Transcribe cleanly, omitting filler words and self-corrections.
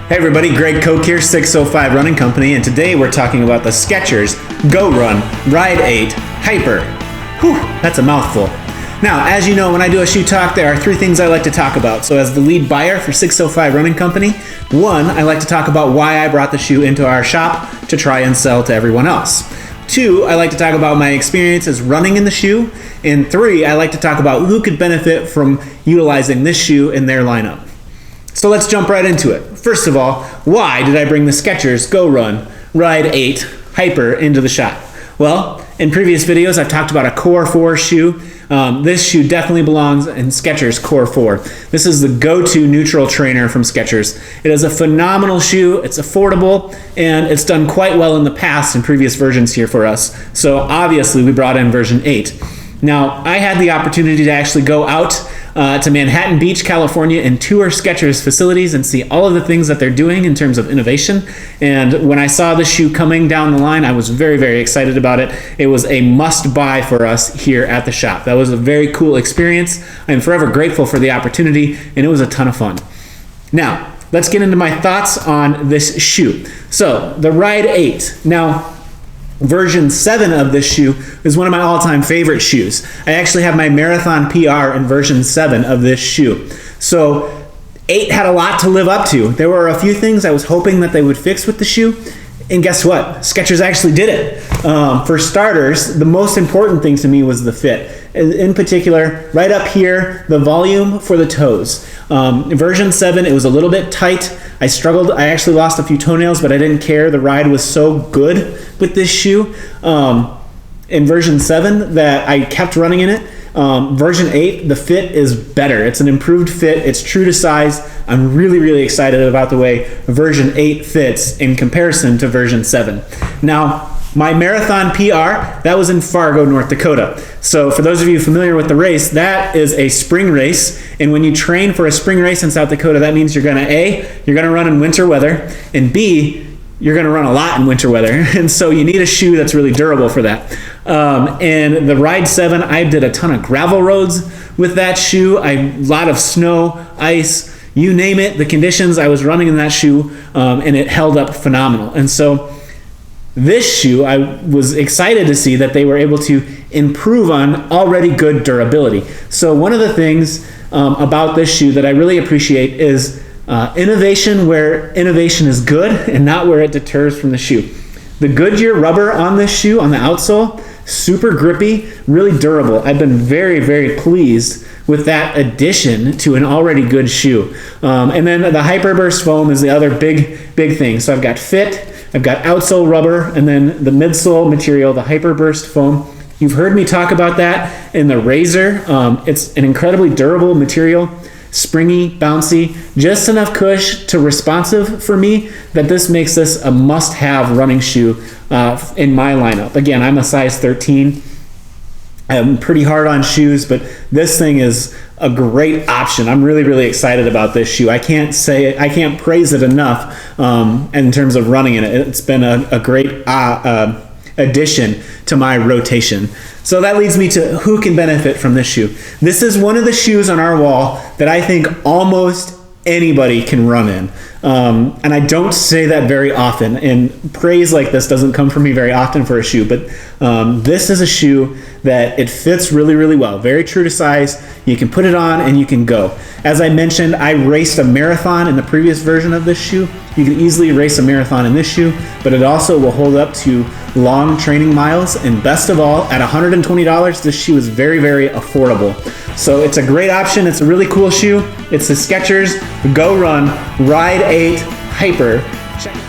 Hey everybody, Greg Koch here, 605 Running Company, and today we're talking about the Skechers GoRun Ride 8 Hyper. Whew, that's a mouthful. Now, as you know, when I do a shoe talk, there are three things I like to talk about. So as the lead buyer for 605 Running Company, one, I like to talk about why I brought the shoe into our shop to try and sell to everyone else. Two, I like to talk about my experiences running in the shoe. And three, I like to talk about who could benefit from utilizing this shoe in their lineup. So let's jump right into it. First of all, why did I bring the Skechers GoRun Ride 8 Hyper into the shop? Well, in previous videos, I've talked about a Core 4 shoe. This shoe definitely belongs in Skechers Core 4. This is the go-to neutral trainer from Skechers. It is a phenomenal shoe, it's affordable, and it's done quite well in the past in previous versions here for us. So obviously we brought in version 8. Now, I had the opportunity to actually go out to Manhattan Beach, California, and tour Skechers facilities and see all of the things that they're doing in terms of innovation. And when I saw the shoe coming down the line, I was very, very excited about it. It was a must-buy for us here at the shop. That was a very cool experience. I'm forever grateful for the opportunity, and it was a ton of fun. Now, let's get into my thoughts on this shoe. So, the Ride 8. Now, version 7 of this shoe is one of my all-time favorite shoes. I actually have my marathon PR in version 7 of this shoe. So 8 had a lot to live up to. There were a few things I was hoping that they would fix with the shoe, and guess what? Skechers actually did it. For starters, the most important thing to me was the fit. In particular, right up here, the volume for the toes. In version 7, it was a little bit tight. I struggled. I actually lost a few toenails, but I didn't care. The ride was so good with this shoe in version 7 that I kept running in it. Version 8, the fit is better. It's an improved fit. It's true to size. I'm really, really excited about the way version 8 fits in comparison to version 7. Now, my marathon PR, that was in Fargo, North Dakota. So for those of you familiar with the race, that is a spring race. And when you train for a spring race in South Dakota, that means you're going to you're going to run in winter weather, and B, you're going to run a lot in winter weather. And so you need a shoe that's really durable for that. And the Ride 7, I did a ton of gravel roads with that shoe. A lot of snow, ice, you name it, the conditions, I was running in that shoe, and it held up phenomenal. And so this shoe, I was excited to see that they were able to improve on already good durability. So one of the things about this shoe that I really appreciate is innovation where innovation is good and not where it deters from the shoe. The Goodyear rubber on this shoe, on the outsole, super grippy, really durable. I've been very, very pleased with that addition to an already good shoe. And then the Hyperburst foam is the other big thing. So I've got fit, I've got outsole rubber, and then the midsole material, the Hyperburst foam. You've heard me talk about that in the Razor. It's an incredibly durable material, springy, bouncy, just enough cush to responsive for me that this makes this a must-have running shoe in my lineup. Again, I'm a size 13. I'm pretty hard on shoes, but this thing is a great option. I'm really, really excited about this shoe. I can't praise it enough in terms of running in it. It's been a great addition to my rotation. So that leads me to who can benefit from this shoe. This is one of the shoes on our wall that I think almost anybody can run in. And I don't say that very often, and praise like this doesn't come from me very often for a shoe, but this is a shoe that it fits really, really well. Very true to size. You can put it on and you can go. As I mentioned, I raced a marathon in the previous version of this shoe. You can easily race a marathon in this shoe, but it also will hold up to long training miles. And best of all, at $120, this shoe is very, very affordable. So it's a great option. It's a really cool shoe. It's the Skechers GoRun Ride 8 Hyper. Check it out.